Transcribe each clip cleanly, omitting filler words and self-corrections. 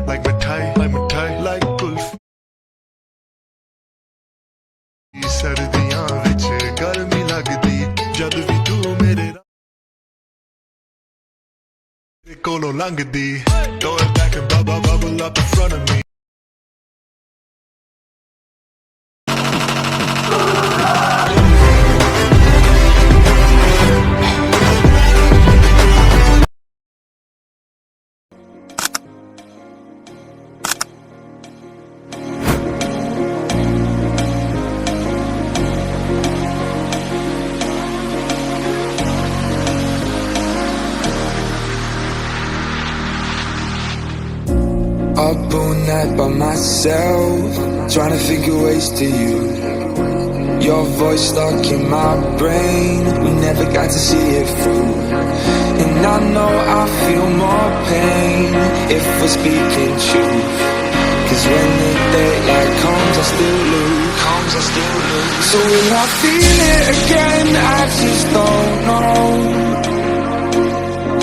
like mithai, like kulfi. ਸਰਦੀਆਂ ਵਿੱਚ ਗਰਮੀ ਲੱਗਦੀ ਜਦ ਵੀ ਤੂੰ ਮੇਰੇ ਕੋਲੋਂ ਲੰਘਦੀ throw it back and bubble up in front of me. Up all night by myself, trying to figure ways to you. Your voice stuck in my brain, we never got to see it through. And I know I feel more pain if we're speaking truth. Cause when the daylight comes I still lose. So will I feel it again? I just don't know.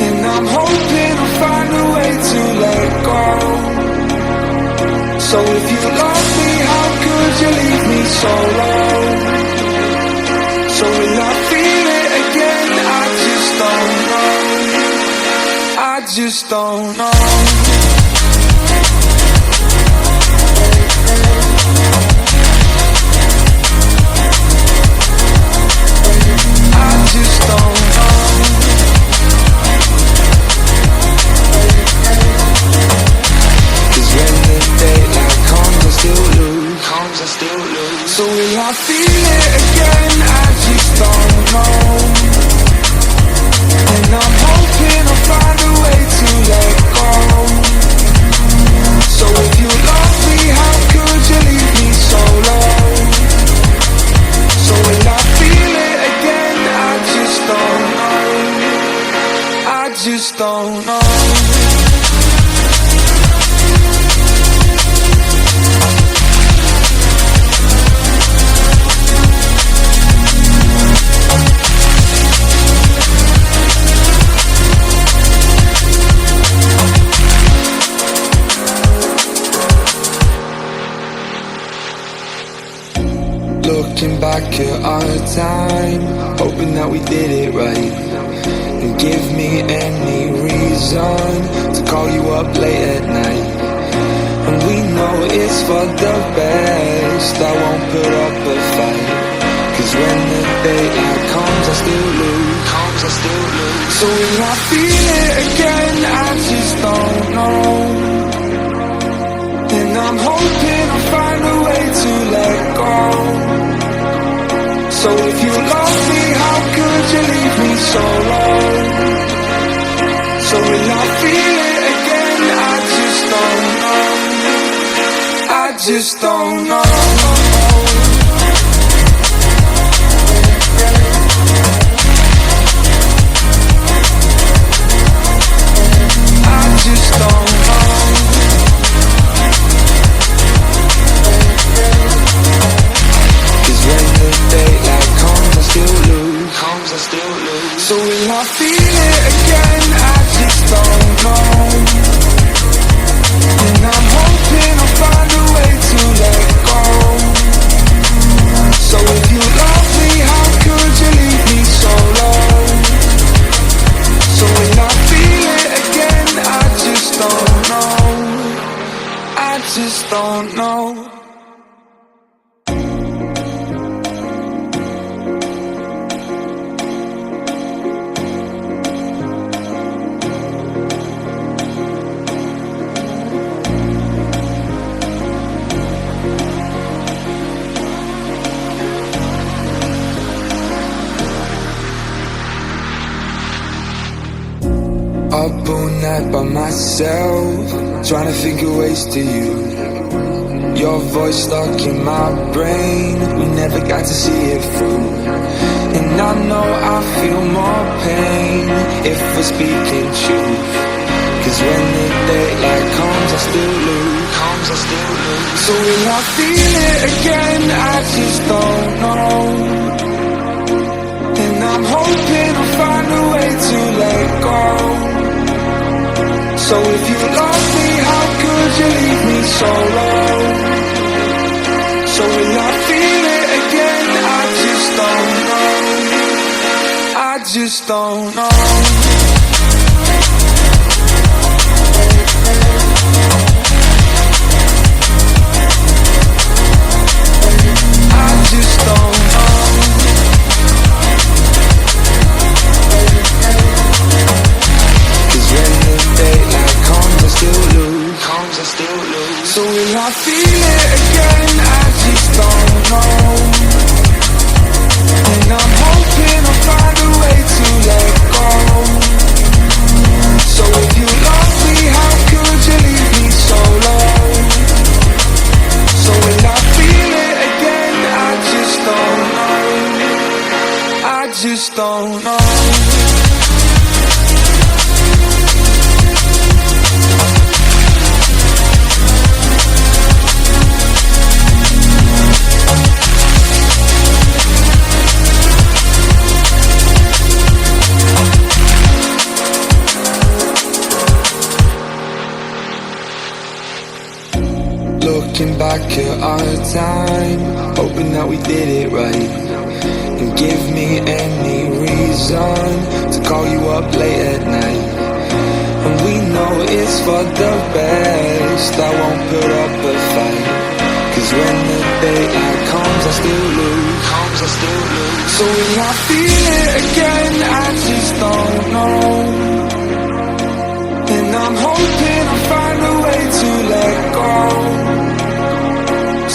And I'm hoping I'll find a way to let go. So if you love me, how could you leave me so low? So will I feel it again? I just don't know. I just don't know. I just don't know. When the daylight comes I still lose. So will I feel it again? I just don't know. And I'm hoping I'll find a way to let go. So if you love me, how could you leave me so low? So will I feel it again? I just don't know. I just don't know. Looking back at our time, hoping that we did it right. And give me any reason to call you up late at night. And we know it's for the best, I won't put up a fight. Cause when the daylight comes I still lose. So will I feel it again? I just don't know. And I'm hoping I'll find a way to let go. So if you love me, how could you leave me so low? So will I feel it again? I just don't know. I just don't know. I just don't know. Cause when the daylight comes I still lose. So will I feel it again? I just don't know. And I'm hoping I'll find a way to let go. So if you love me, how could you leave me so low? So will I feel it again? I just don't know. I just don't know. Up all night by myself, trying to figure ways to you. Your voice stuck in my brain, we never got to see it through. And I know I feel more pain if we're speaking truth. Cause when the daylight comes I still lose. So will I feel it again? I just don't know. And I'm hoping I'll find a way to let go. So if you love me, how could could you leave me so low? So will I feel it again? I just don't know. I just don't know. I just don't know. 'Cause when the daylight comes I still lose. So will I feel it again? I just don't know. And I'm hoping I'll find a way to let go. So if you love me, how could you leave me so low? So will I feel it again? I just don't know. I just don't know. Looking back at our time, hoping that we did it right. And give me any reason to call you up late at night. And we know it's for the best, I won't put up a fight. 'Cause when the daylight comes I still lose. So will I feel it again? I just don't know. And I'm hoping I'll find a way to let go.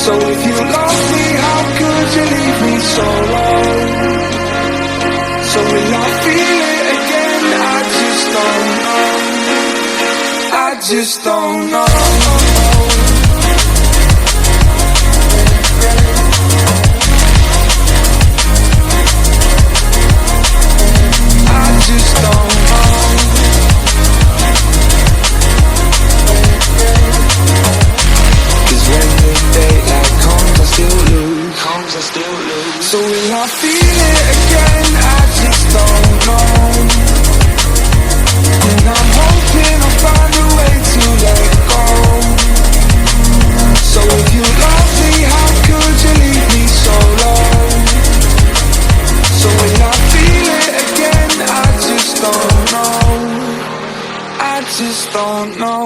So if you love me, how could you leave me so low? So will I feel it again? I just don't know. I just don't know. I just don't know. 'Cause when the daylight comes I still lose. So will I feel it again? I just don't know. And I'm hoping I'll find a way to let go. So if you love me, how could you leave me so low? So will I feel it again? I just don't know. I just don't know.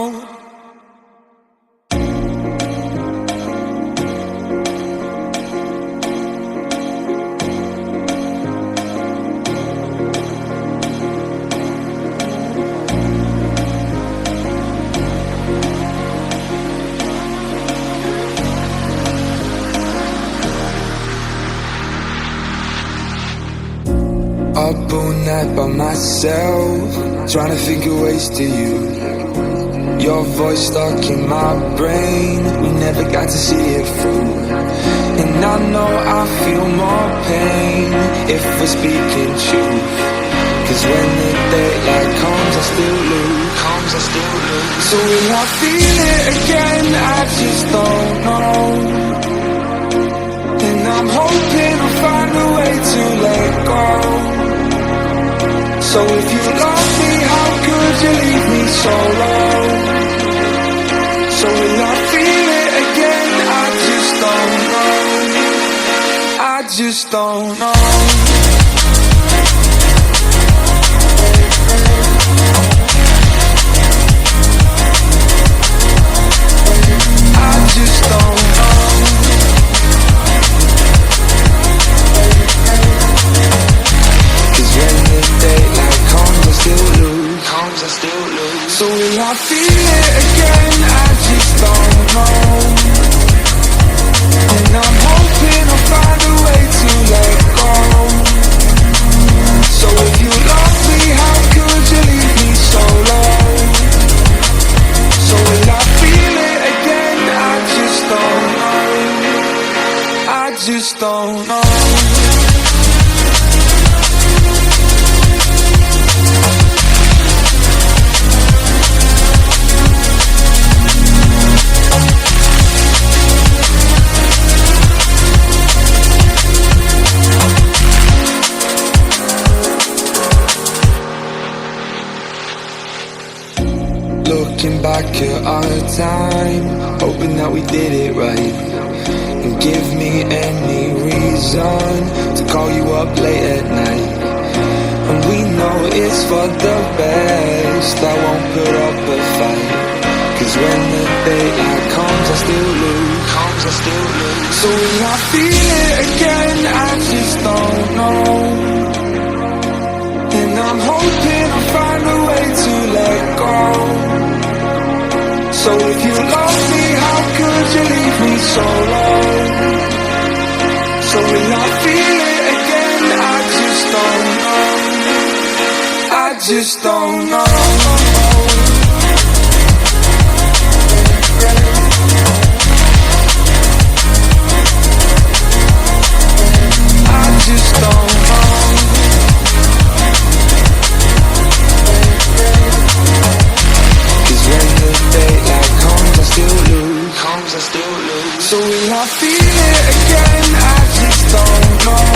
Up all night by myself, trying to think of ways to you. Your voice stuck in my brain, we never got to see it through. And I know I feel more pain if we're speaking truth. 'Cause when the daylight comes I still lose. So will I feel it again? I just don't know. And I'm hoping I'll find a way to let go. So if you love me, how could you leave me so low? So will I feel it again? I just don't know. I just don't know. I just don't know. 'Cause when the daylight comes I still lose. So will I feel it again? I just don't know. And I'm hoping I'll find a way to let go. So if you love me, how could you leave me so low? So will I feel it again? I just don't know. I just don't know. looking back at our time, hoping that we did it right. And give me any reason to call you up late at night. And we know it's for the best, I won't put up a fight. Cause when the daylight comes I still lose. So when I feel it again I just don't know. And I'm hoping I'll find a way to let go. So if you love me, how could you leave me so low? So when I feel it again, I just don't know. I just don't know. I just don't know. Cause when the daylight comes I still lose. So when I feel it again I just don't know.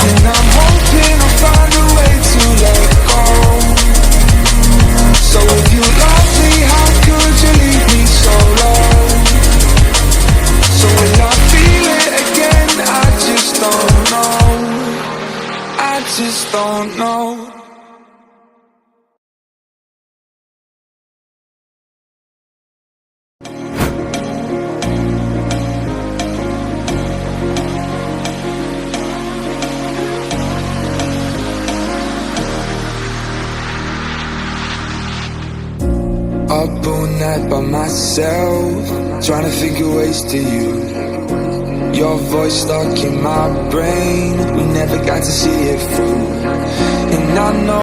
And I'm hoping I'll find a way to let go. So if you love me, how could you leave me so low? So when I feel it again I just don't know. I just don't know. Up all night by myself, trying to figure ways to you. Your voice stuck in my brain, we never got to see it through.